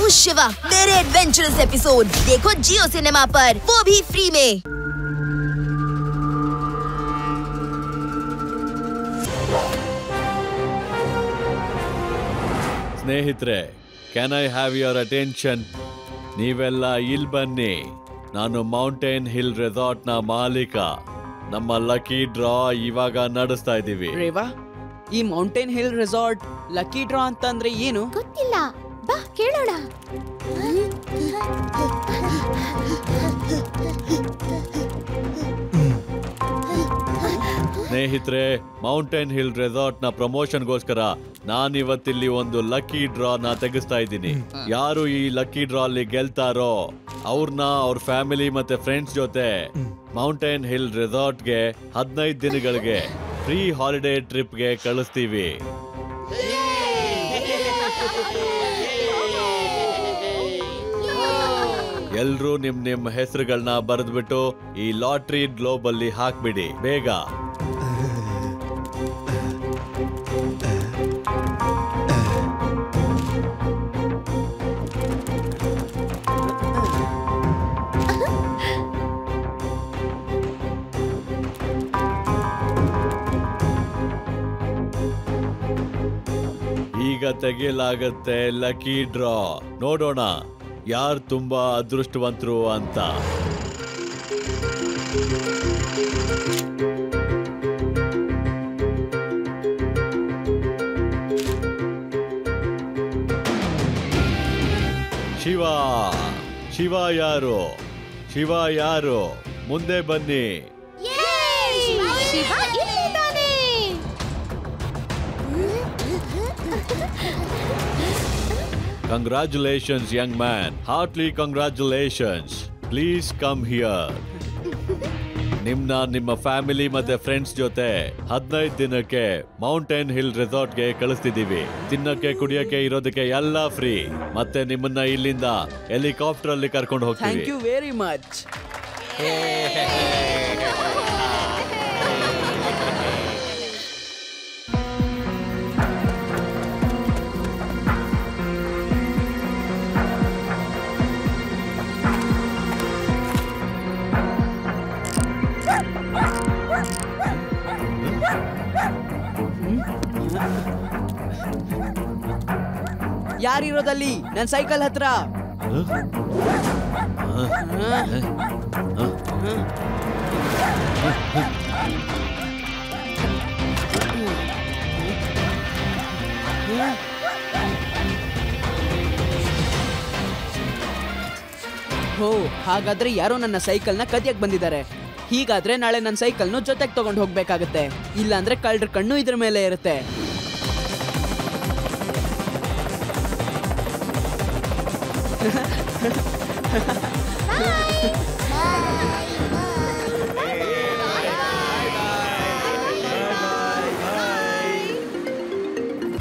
हूँ शिवा। मेरे adventurous episode देखो जियो सिनेमा पर, वो भी फ्री में। ಸ್ನೇಹಿತರೆ, can I have your attention? ನೀವೆಲ್ಲ ಇಲ್ಲಿ ಬನ್ನಿ. ನಾನು ಮೌಂಟೇನ್ ಹಿಲ್ ರೆಸಾರ್ಟ್ ನ ಮಾಲೀಕ. ನಮ್ಮ ಲಕ್ಕಿ ಡ್ರಾ ಇವಾಗ ನಡೆಸ್ತಾ ಇದ್ದೀವಿ. ರೇವಾ, ಈ mountain hill resort lucky draw ಅಂತಂದ್ರೆ ಏನು? ಗೊತ್ತಿಲ್ಲ, ಬಾ ಕೇಳೋಣ. ಸ್ನೇಹಿತರೆ, ಮೌಂಟೇನ್ ಹಿಲ್ ರೆಸಾರ್ಟ್ ನ ಪ್ರಮೋಷನ್ಗೋಸ್ಕರ ನಾನಿವತ್ತಿಲ್ಲಿ ಒಂದು ಲಕ್ಕಿ ಡ್ರಾ ನ ತೆಗಿಸ್ತಾ ಇದ್ದೀನಿ. ಯಾರು ಈ ಲಕ್ಕಿ ಡ್ರಾ ಅಲ್ಲಿ ಗೆಲ್ತಾರೋ ಅವ್ರನ್ನ ಅವ್ರ ಫ್ಯಾಮಿಲಿ ಮತ್ತೆ ಫ್ರೆಂಡ್ಸ್ ಜೊತೆ ಮೌಂಟೇನ್ ಹಿಲ್ ರೆಸಾರ್ಟ್ಗೆ 15 ದಿನಗಳಿಗೆ ಫ್ರೀ ಹಾಲಿಡೇ ಟ್ರಿಪ್ಗೆ ಕಳಿಸ್ತೀವಿ. ಎಲ್ರೂ ನಿಮ್ ಹೆಸರುಗಳನ್ನ ಬರೆದ್ಬಿಟ್ಟು ಈ ಲಾಟ್ರಿ ಗ್ಲೋಬ್ ಅಲ್ಲಿ ಹಾಕ್ಬಿಡಿ ಬೇಗ. ಈಗ ತೆಗೆಯಲಾಗತ್ತೆ ಲಕ್ಕಿ ಡ್ರಾ. ನೋಡೋಣ ಯಾರು ತುಂಬಾ ಅದೃಷ್ಟವಂತರು ಅಂತ. ಶಿವ ಶಿವ ಯಾರು? ಶಿವ ಯಾರು? ಮುಂದೆ ಬನ್ನಿ. ಶಿವ ಇಲ್ಲಿದ್ದಾನೆ. Congratulations, young man. Heartily congratulations. Please come here. ನಿಮ್ಮ ಫ್ಯಾಮಿಲಿ ಮತ್ತೆ ಫ್ರೆಂಡ್ಸ್ ಜೊತೆ 15 ದಿನಕ್ಕೆ ಮೌಂಟೇನ್ ಹಿಲ್ ರೆಸಾರ್ಟ್ಗೆ ಕಳಿಸ್ತಿದ್ದೀವಿ. ತಿನ್ನಕ್ಕೆ ಕುಡಿಯಕ್ಕೆ ಇರೋದಕ್ಕೆ ಎಲ್ಲ ಫ್ರೀ. ಮತ್ತೆ ನಿಮ್ಮನ್ನ ಇಲ್ಲಿಂದ ಹೆಲಿಕಾಪ್ಟರ್ ಅಲ್ಲಿ ಕರ್ಕೊಂಡು ಹೋಗ್ತೀವಿ. Thank you very much. ಯಾರಿರೋದಲ್ಲಿ ನನ್ನ ಸೈಕಲ್ ಹತ್ರ? ಹೋ, ಹಾಗಾದ್ರೆ ಯಾರೋ ನನ್ನ ಸೈಕಲ್ನ ಕದಿಯಕ್ ಬಂದಿದ್ದಾರೆ. ಹೀಗಾದ್ರೆ ನಾಳೆ ನನ್ನ ಸೈಕಲ್ನು ಜೊತೆಗೆ ತಗೊಂಡು ಹೋಗ್ಬೇಕಾಗತ್ತೆ. ಇಲ್ಲಾಂದ್ರೆ ಕಳ್ಳರ ಕಣ್ಣು ಇದ್ರ ಮೇಲೆ ಇರುತ್ತೆ.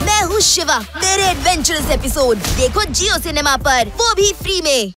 मैं हूँ शिवा। मेरे एडवेंचरस एपिसोड देखो जियो सिनेमा पर, वो भी फ्री में।